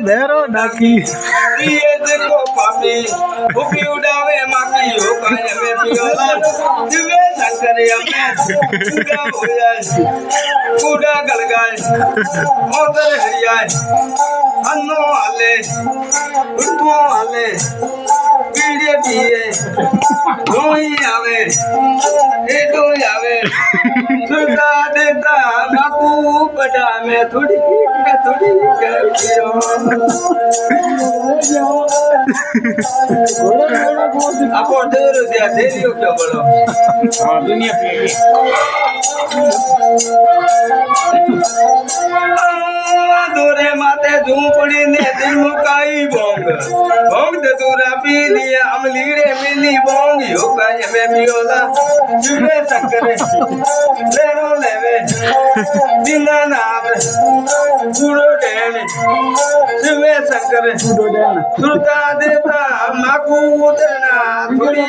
मेरो नाकी पिए देखो पापी उभी उड़ावे माकी हो काए में पियोला दिवे शंकर हमें पूरा हो जाए पूरा गल गाए मोदर हरियाए अन्नो आले उठो आले पीड़े पिए धोई आवे एडो आवे सुधा देता माकू बड़ा में थोड़ी कर पियो आपो देर दिया देरियो क्या बोलो हां दुनिया पे दोरे माते झूपड़ी ने दिल मुकाई बोंग बोंग दे दूरा पी लिया अमलीड़े मिली बोंग यो काए में पियोला जुबे सकरे लेनो लेवे बिना नाम पूरो डेन जुबे सकरे पूरो डेन सुरता देता माकू उतरना थोड़ी